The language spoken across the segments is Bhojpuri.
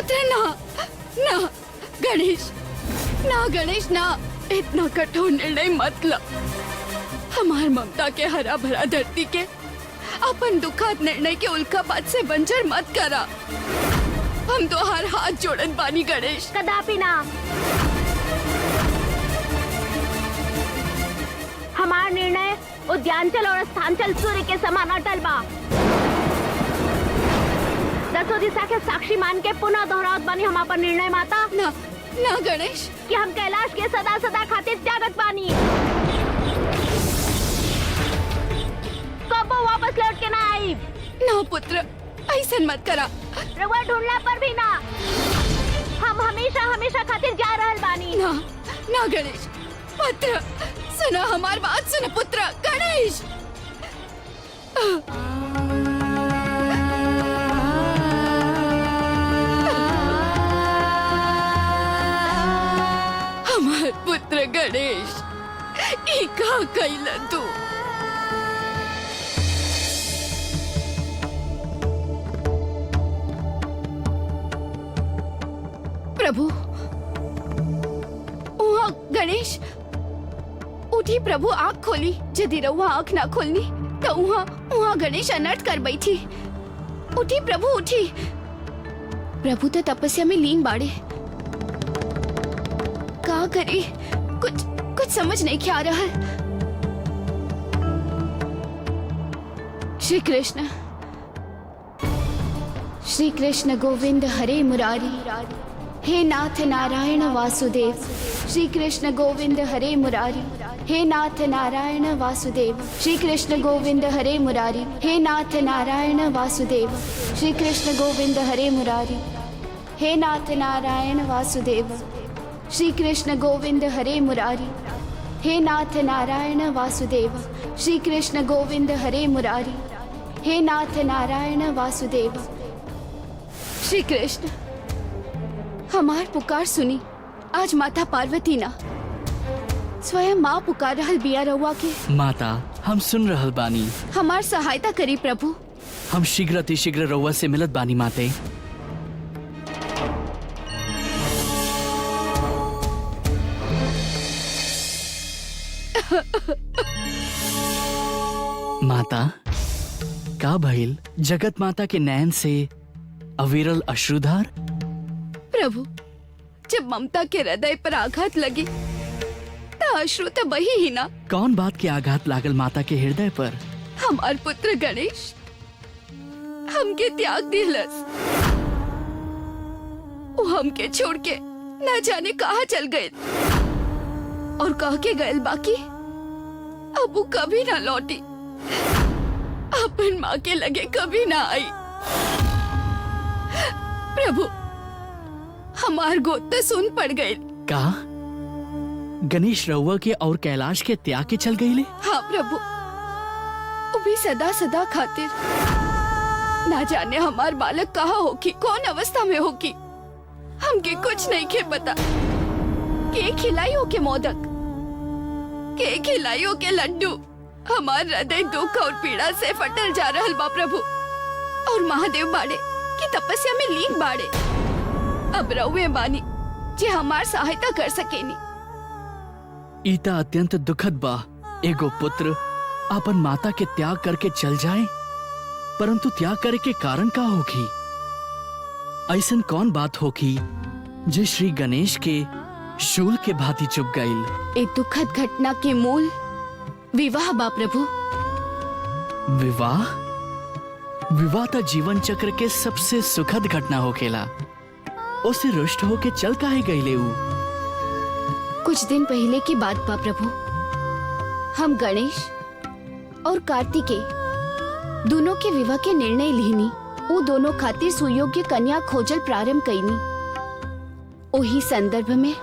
पुत्र ना, ना गणेश, ना गणेश ना, इतना कठोर निर्णय मत लो। हमार ममता के हरा भरा धरती के अपन दुखद निर्णय के उल्कापात से बंजर मत करा। हम तो हर हाथ जोड़न बानी गणेश। कदापि ना। हमार निर्णय उद्यानचल और स्थानचल सूर्य के समान अटल बा। दसों दिशा के साक्षी मान के पुनः दोहरावत बानी हम अपन निर्णय माता। ना ना गणेश, कि हम कैलाश के सदा सदा खातिर त्यागत बानी। कबो वापस लौट के ना आई। ना पुत्र, ऐसा मत करा। रउआ ढूंढला पर भी ना। हम हमेशा हमेशा खातिर जा रहल बानी। ना ना गणेश, पुत्र सुना हमार बात, सुना पुत्र। गणेश हमार पुत्र गणेश, ई का कैला तू? प्रभु गणेश उठी। प्रभु आँख खोली। यदि रउआ आँख ना खोलनी तो वहाँ गणेश अनर्थ कर बैठी। उठी प्रभु उठी। प्रभु तो तपस्या में लीन बाड़े। का करी, कुछ समझ नहीं क्या आ रहा। श्री कृष्ण गोविंद हरे मुरारी, हे नाथ नारायण वासुदेव। श्री कृष्ण गोविंद हरे मुरारी, हे नाथ नारायण वासुदेव। श्री कृष्ण गोविंद हरे मुरारी, हे नाथ नारायण वासुदेव। श्री कृष्ण गोविंद हरे मुरारी, हे नाथ नारायण वासुदेव। श्री कृष्ण गोविंद हरे मुरारी, हे नाथ नारायण वासुदेव। श्री कृष्ण गोविंद हरे मुरारी, हे नाथ नारायण वासुदेव। श्री कृष्ण हमार पुकार सुनी। आज माता पार्वती ना, स्वयं माँ पुकार रहल बिया रउआ के। माता, हम सुन रहल बानी। हमार सहायता करी प्रभु। हम शीघ्र अतिशीघ्र रउआ से मिलत बानी माते। माता, का भइल? जगत माता के नयन से अविरल अश्रुधार। प्रभु, जब ममता के हृदय पर आघात लगी तो अश्रु तो बही ही ना। कौन बात के आघात लागल माता के हृदय पर? हमार पुत्र गणेश हमके त्याग दिलस। वो हमके छोड़ के न जाने कहाँ चल गए और कह के गए बाकी अब वो कभी ना लौटी। अपन माँ के लगे कभी ना आई। प्रभु, हमार गोद तो सुन पड़ गए। का गणेश रउआ के और कैलाश के त्याग के चल गईले? हाँ प्रभु, वो भी सदा सदा खातिर। ना जाने हमार बालक कहाँ होगी, कौन अवस्था में होगी। हमके कुछ नहीं के पता। के खिलाई हो के मोदक, के खिलाई हो के लड्डू। हमार हृदय दुख और पीड़ा से फटल जा रहल बा प्रभु। और महादेव बाड़े की तपस्या में लीन बाड़े। अब रउए बानी जे हमार सहायता कर सकेनी। ईता अत्यंत दुखद बा। एगो पुत्र अपन माता के त्याग करके चल जाए, परंतु त्याग करे के कारण का होगी? ऐसन कौन बात होगी जे श्री गणेश के शूल के भांति चुप गईल? ए दुखद घटना के मूल विवाह बा प्रभु। विवाह? विवाह तो जीवन चक्र के सबसे सुखद घटना होखेला। उसे रुष्ट होके चल काहे गईले ऊ? कुछ दिन पहले की बात बा प्रभु। हम गणेश और कार्तिकेय दोनों के विवाह के निर्णय लेनी। वो दोनों खातिर सुयोग्य कन्या खोजल प्रारंभ कईनी। ओही संदर्भ में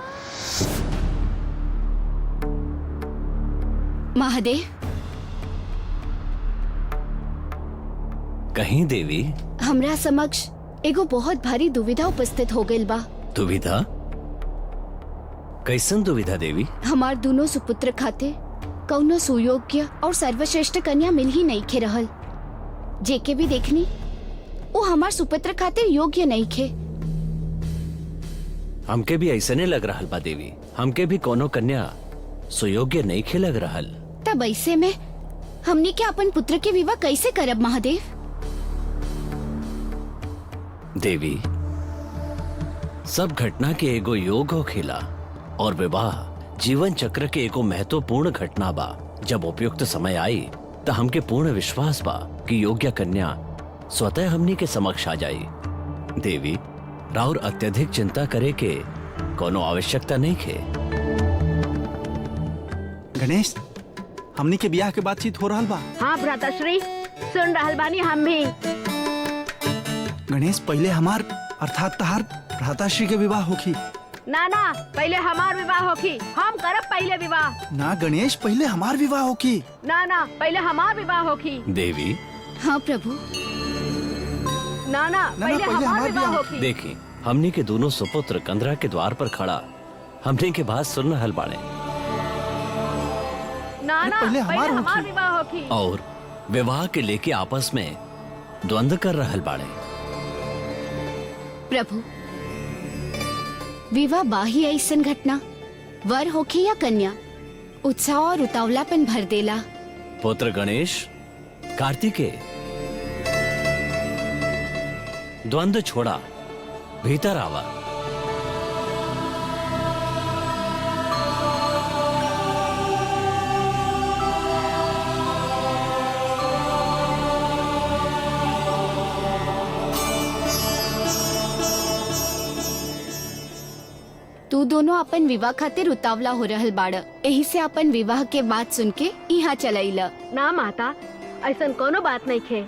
महादेव। कहीं देवी, हमरा समक्ष एगो बहुत भारी दुविधा उपस्थित हो गइल बा। दुविधा? कैसन दुविधा देवी? हमार दोनों सुपुत्र खातिर कौनो सुयोग्य और सर्वश्रेष्ठ कन्या मिल ही नहीं खे रहल। जेके भी देखनी वो हमार सुपुत्र खातिर योग्य नहीं खे। हमके भी ऐसे नहीं लग रहल बा देवी। हमके भी कोनो कन्या सुयोग्य नहीं खे लग रहल। तब ऐसे में हमने के अपन पुत्र के विवाह कैसे करब महादेव? देवी, सब घटना के एगो योग हो खेला और विवाह जीवन चक्र के एगो महत्वपूर्ण घटना बा। जब उपयुक्त समय आई तो हमके पूर्ण विश्वास बा कि योग्य कन्या स्वतः हमनी के समक्ष आ जाई। देवी, राउर अत्यधिक चिंता करे के कोनो आवश्यकता नहीं खे। गणेश, हमनी के ब्याह के बातचीत हो रहल बा। हाँ भ्राताश्री, सुन रहल बानी हम भी। गणेश, पहले हमार अर्थात तहार भ्राताश्री के विवाह होखी। ना ना, पहले हमार विवाह होखी। हम करब पहले विवाह। ना गणेश, पहले हमार विवाह होखी। ना ना, पहले हमार विवाह होखी। देवी, हाँ प्रभु। ना ना, पहले हमार विवाह होखी। देखी, हमनी के दोनों सुपुत्र कंदरा के द्वार पर खड़ा हमनी के बात सुन रहल बाड़े। ना ना, पहले पहले हमार हमार होखी। विवाह होखी। और विवाह के लेके आपस में द्वंद्व कर रहल बाड़े। प्रभु, विवाह बाही ऐसन घटना, वर होखे या कन्या, उत्साह और उतावलापन भर देला। पुत्र गणेश, कार्तिकेय, द्वंद्व छोड़ा, भीतर आवा। तू दोनों अपन विवाह खातिर उतावला हो रहल बाड़, यही से अपन विवाह के बात सुन के यहाँ चलाइला। ना माता, ऐसन कोनो बात नहीं खे।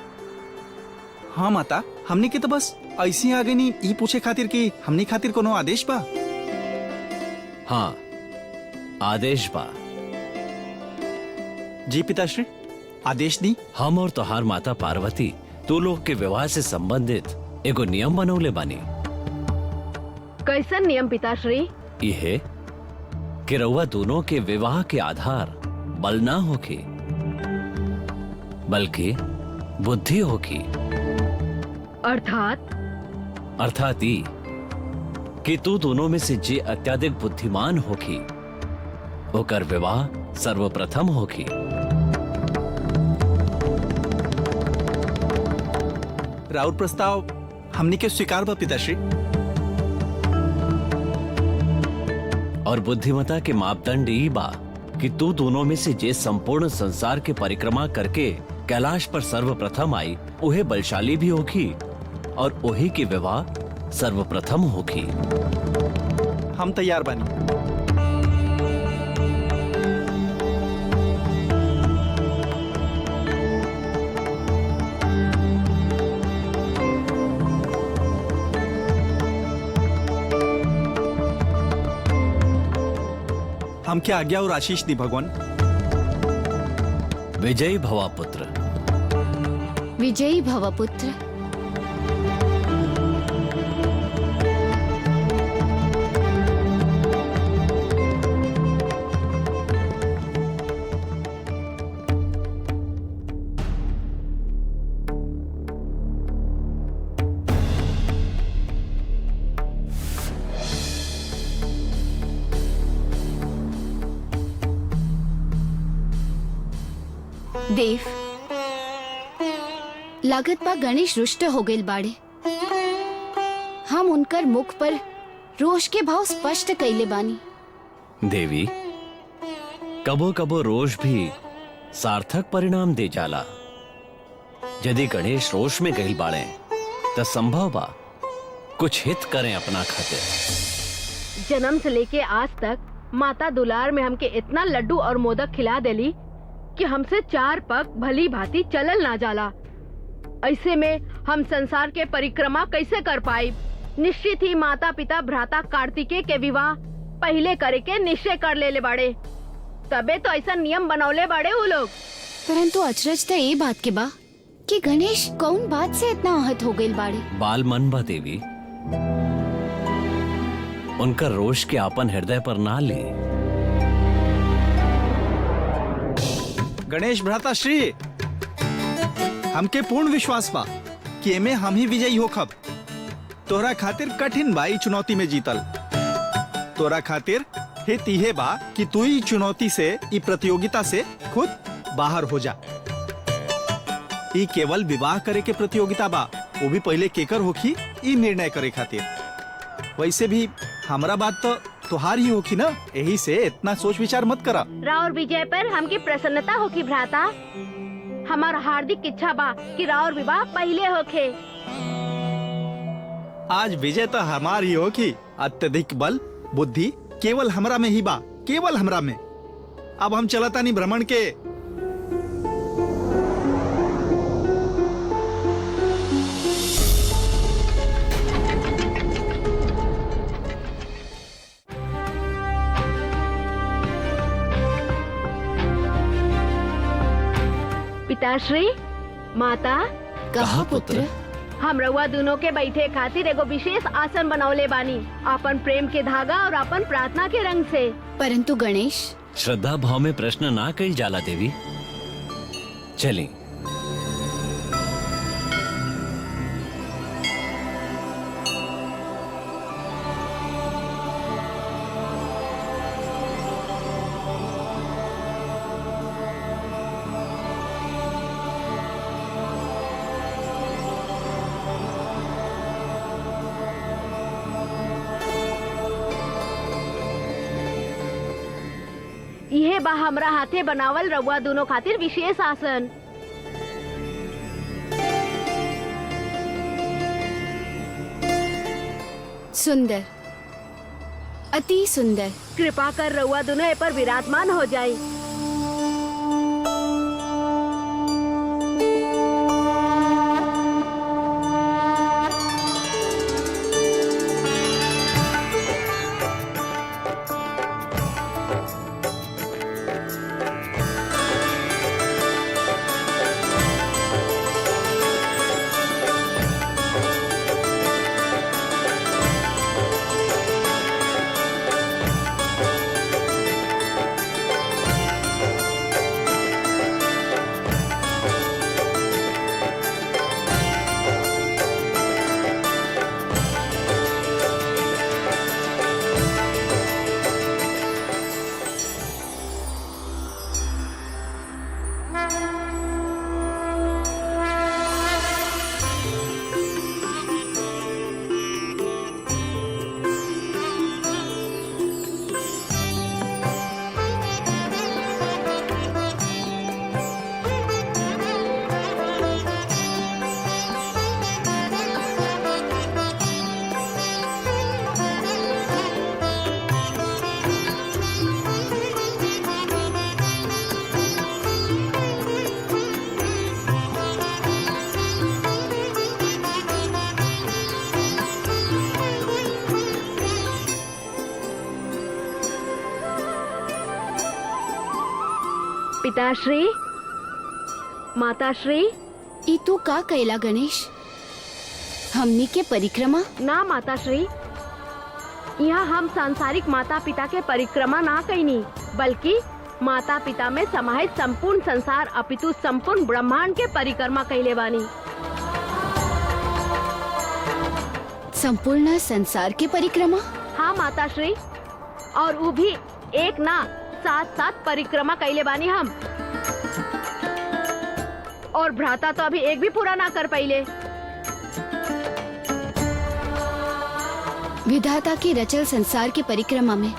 हाँ माता, हमनी के तो बस ऐसी आ गई ई पूछे खातिर कि हमनी खातिर कोनो आदेश बा। हाँ, आदेश बा। जी पिताश्री, आदेश दी। हम और तोहार माता पार्वती तू लोग के विवाह से संबंधित एगो नियम बनौले बानी। कैसन नियम पिताश्री? यह कि रउआ दोनों के विवाह के आधार बल ना होके बल्कि बुद्धि होगी। अर्थात ई कि तू दोनों में से जे अत्यधिक बुद्धिमान होगी ओकर विवाह सर्वप्रथम होगी। राउर प्रस्ताव हमनी के स्वीकार बा पिताश्री। और बुद्धिमता के मापदंड ई बा कि तू दोनों में से जे संपूर्ण संसार के परिक्रमा करके कैलाश पर सर्वप्रथम आई उहे बलशाली भी होगी और वही की विवाह सर्वप्रथम होगी। हम तैयार बानी। हम क्या आज्ञा और आशीष दी भगवान। विजयी भवा पुत्र। विजयी भव पुत्र। देव, लागत बा गणेश रुष्ट हो गइल बाड़े। हम उनकर मुख पर रोष के भाव स्पष्ट कइले बानी। देवी, कबो कबो रोष भी सार्थक परिणाम दे जाला। यदि गणेश रोष में गइल बाड़े तो संभव बा कुछ हित करें अपना खातिर। जन्म से लेके आज तक माता दुलार में हमके इतना लड्डू और मोदक खिला देली कि हमसे चार पग भली भांति चलल ना जाला। ऐसे में हम संसार के परिक्रमा कैसे कर पाई? निश्चित ही माता पिता भ्राता कार्तिकेय के विवाह पहले करे के निश्चय कर ले बाड़े। तबे तो ऐसा नियम बनौले बाड़े वो लोग। परंतु अचरज तो ये बात के बा कि गणेश कौन बात से इतना आहत हो गइल बाड़े। बाल मन बा देवी, उनका रोष के आपन हृदय पर ना ले। गणेश भ्राताश्री, हमके पूर्ण विश्वास बा कि एमे हम ही विजयी होखब। तोहरा खातिर कठिन बाई चुनौती में जीतल। तोरा खातिर हित इहे बा कि तू ही चुनौती से ई प्रतियोगिता से खुद बाहर हो जा। ई केवल विवाह करे के प्रतियोगिता बा, वो भी पहले केकर होखी ई निर्णय करे खातिर। वैसे भी हमरा बात तो तुहार ही होखी ना, यही से इतना सोच विचार मत करा। राउर विजय पर हमकी प्रसन्नता होगी भ्राता। हमार हार्दिक इच्छा बा कि राउर विवाह पहले होखे। आज विजय तो हमार ही होखी। अत्यधिक बल बुद्धि केवल हमरा में ही बा, केवल हमरा में। अब हम चलता नहीं भ्रमण के। पिताश्री, माता, कहा पुत्र। हम रउआ दोनों के बैठे खातिर एगो विशेष आसन बनौले बानी, अपन प्रेम के धागा और अपन प्रार्थना के रंग से। परंतु गणेश, श्रद्धा भाव में प्रश्न ना कही जाला देवी। चली। यह बा हमरा हाथे बनावल रउआ दोनों खातिर विशेष आसन। सुंदर, अति सुंदर। कृपा कर रउआ दोनों ए पर विराजमान हो जाए। पिताश्री, माताश्री, ई तू का कैला गणेश? हमनी के परिक्रमा? ना माताश्री, यहाँ हम सांसारिक माता पिता के परिक्रमा ना कैनी, बल्कि माता पिता में समाहित संपूर्ण संसार अपितु संपूर्ण ब्रह्मांड के परिक्रमा कैले बानी। संपूर्ण संसार के परिक्रमा? हाँ माताश्री, और वो भी एक ना 7-7 परिक्रमा कैले बानी हम। और भ्राता तो अभी एक भी पूरा ना कर पाइले। विधाता के रचल संसार के परिक्रमा में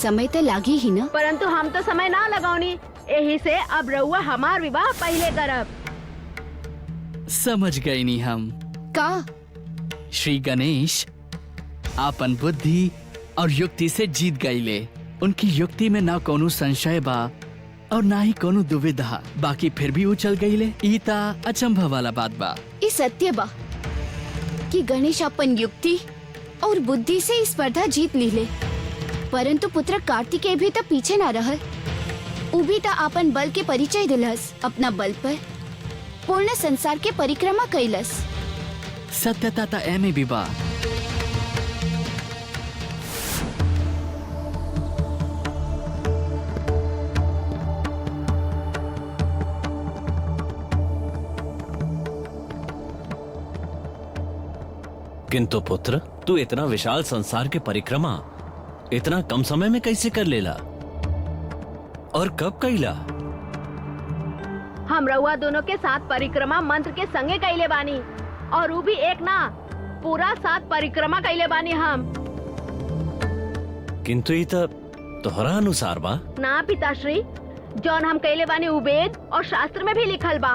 समय तो लागी ही ना। परंतु हम तो समय ना लगाओनी, यही से अब रउआ हमार विवाह पहले करब। समझ गए नी हम। का? श्री गणेश आपन बुद्धि और युक्ति से जीत गईले। उनकी युक्ति में ना कोनो संशय बा और ना ही कोनो दुविधा, बाकी फिर भी वो चल गईले। ईता अचंभा वाला बात बा। ई सत्य बा कि गणेश अपन युक्ति और बुद्धि से इस स्पर्धा जीत लीले, परंतु पुत्र कार्तिकेय भी तो पीछे ना रहल। उ भी तो अपन बल के परिचय दिलस, अपना बल पर पूर्ण संसार के परिक्रमा कैलस। सत्यता ता एमे भी बा। किंतु पुत्र, तू इतना विशाल संसार के परिक्रमा इतना कम समय में कैसे कर लेला और कब कैला? हम रउआ दोनों के साथ परिक्रमा मंत्र के संगे कैले बानी, और वो भी एक ना, पूरा 7 परिक्रमा कैले बानी हम। किंतु ई त तोहरा अनुसार बा। ना पिताश्री, जौन हम कैले बानी उ वेद और शास्त्र में भी लिखल बा।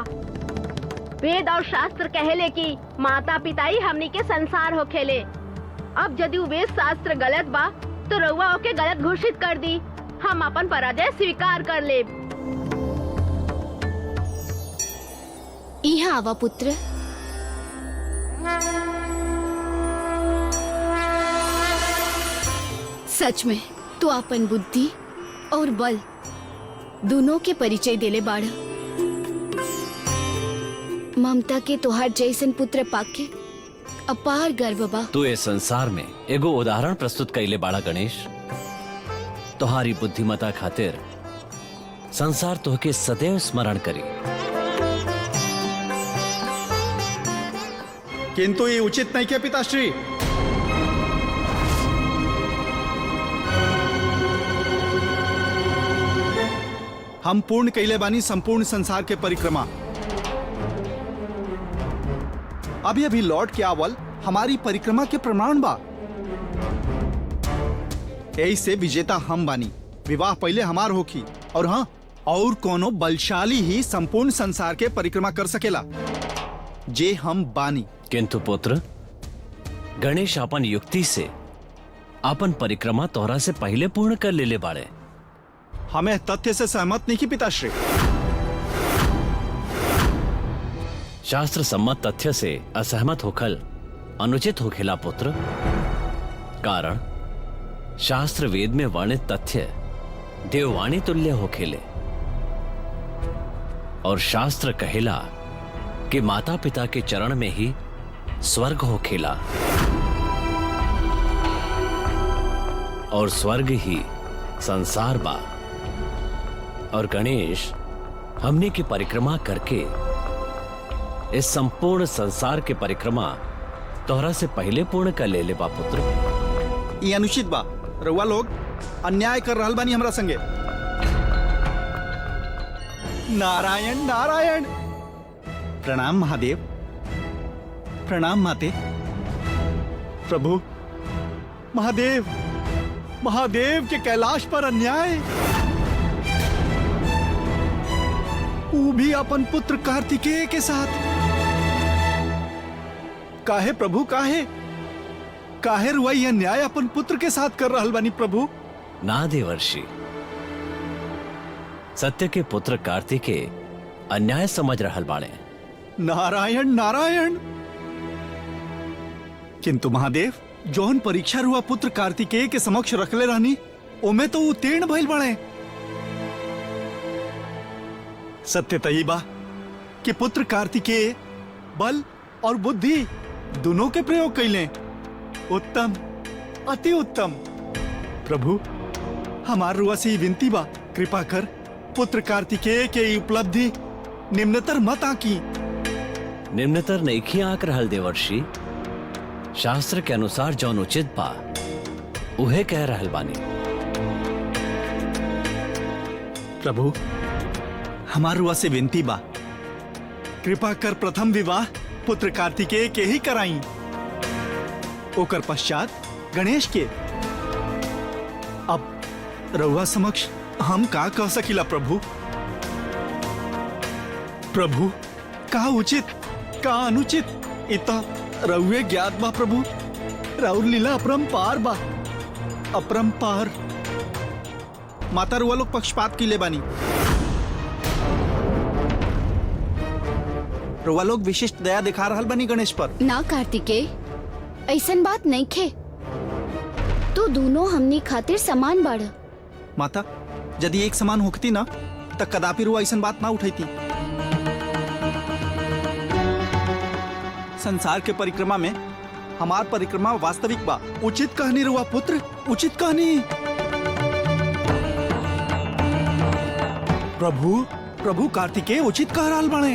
वेद और शास्त्र कहेले कि माता पिता ही हमनी के संसार हो खेले। अब यदि उ वेद शास्त्र गलत बा तो रउआ ओके गलत घोषित कर दी। हम अपन पराजय स्वीकार कर ले। यहाँ आवा पुत्र। सच में तू अपन बुद्धि और बल दोनों के परिचय देले बाड़। ममता के तोहार जैसन पुत्र पाके अपार गर्व बा। तू इस संसार में एगो उदाहरण प्रस्तुत कैले बाड़ा गणेश। तोहारी बुद्धिमता खातिर संसार तोहके सदैव स्मरण करी। किंतु ये उचित नहीं क्या पिताश्री? हम पूर्ण कैले बानी संपूर्ण संसार के परिक्रमा। अभी अभी लौट के आवल हमारी परिक्रमा के प्रमाण बा। ऐसे विजेता हम बानी। विवाह पहले हमार होखी, और हाँ, और कोनो बलशाली ही संपूर्ण संसार के परिक्रमा कर सकेला, जे हम बानी। किंतु पुत्र, गणेश अपन युक्ति से अपन परिक्रमा तोहरा से पहले पूर्ण कर लेले बाड़े। हमें तथ्य से सहमत नहीं की पिताश्री। शास्त्र सम्मत तथ्य से असहमत होखल अनुचित होखेला पुत्र। कारण शास्त्र वेद में वर्णित तथ्य देववाणी तुल्य होखेले, और शास्त्र कहेला कि माता पिता के चरण में ही स्वर्ग होखेला, और स्वर्ग ही संसार बा। और गणेश, हमने की परिक्रमा करके इस संपूर्ण संसार के परिक्रमा तोहरा से पहले पूर्ण कर ले बा पुत्र। ये अनुचित बा। रउआ लोग अन्याय कर रहल बानी हमरा संगे। नारायण नारायण। प्रणाम महादेव। प्रणाम माते। प्रभु, महादेव, महादेव के कैलाश पर अन्याय। वो भी अपन पुत्र कार्तिकेय के साथ। काहे प्रभु, काहे काहे रुआई अन्याय अपन पुत्र के साथ कर रहल बानी प्रभु? ना देवर्षि, सत्य के पुत्र कार्तिकेय अन्याय समझ रहल बाड़े। नारायण नारायण। किंतु महादेव, जौन परीक्षा रुआ पुत्र कार्तिकेय के समक्ष रखले रहनी, ओमे तो उत्तीर्ण भइल बाड़े। सत्य तही बा कि पुत्र कार्तिकेय बल और बुद्धि दोनों के प्रयोग कैले। उत्तम, अति उत्तम। प्रभु, हमार रुआ से विनती बा, कृपा कर पुत्र कार्तिकेय के उपलब्धि निम्नतर मत आकी। निम्नतर नईखी आंक रहल देवर्षि। शास्त्र के अनुसार जौन उचित बा उहे कह रहल बानी। प्रभु, हमार रुआ से विनती बा, कृपा कर प्रथम विवाह पुत्र कार्तिकेय के ही कराई, ओकर पश्चात गणेश के। अब रउआ समक्ष हम का कह सकीला प्रभु? प्रभु, का उचित का अनुचित इतना रउए ज्ञात बा प्रभु। राउर लीला अपरंपार बा, अपरंपार। माता रुआ लोग पक्षपात की ले बानी। रुआ लोग विशिष्ट दया दिखा रहल बनी गणेश पर। ना कार्तिकेय, ऐसन बात नहीं खे। तो दोनों हमनी खातिर समान बाड़। माता, यदि एक समान होती ना तो कदापि रुआ ऐसन बात ना उठती। संसार के परिक्रमा में हमार परिक्रमा वास्तविक बा। उचित कहनी रुआ पुत्र, उचित कहनी। प्रभु, प्रभु कार्तिकेय उचित कह रहल बाड़े।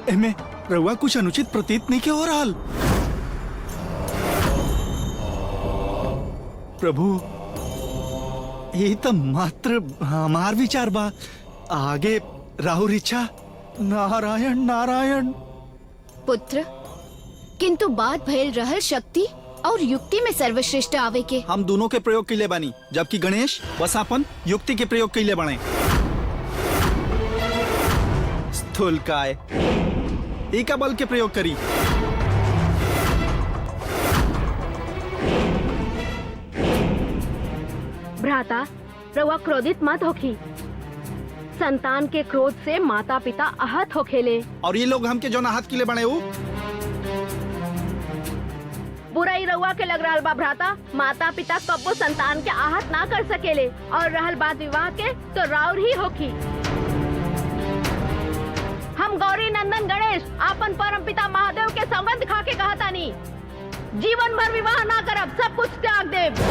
एमे रउआ कुछ अनुचित प्रतीत नहीं के हो रहल। प्रभु, ये तो मात्र हमार विचार बा, आगे राहुल इच्छा। नारायण नारायण। पुत्र, किंतु बात भयल रहल शक्ति और युक्ति में सर्वश्रेष्ठ आवे के। हम दोनों के प्रयोग कैले बानी, जबकि गणेश बस अपन युक्ति के प्रयोग कैले बने। स्थूल काय एका बल के प्रयोग करी। भ्राता, रउआ क्रोधित मत होखी। संतान के क्रोध से माता पिता आहत होखेले। और ये लोग हमके जो हाथ के लिए बने वो बुराई रउआ के लग रहा बा भ्राता। माता पिता कब्बो संतान के आहत ना कर सकेले, और रहल बात विवाह के तो राउर ही होखी। हम गौरी नंदन गणेश आपन परम पिता महादेव के सौगंध खा के कहतानी, जीवन भर विवाह ना करब, सब कुछ त्याग देव।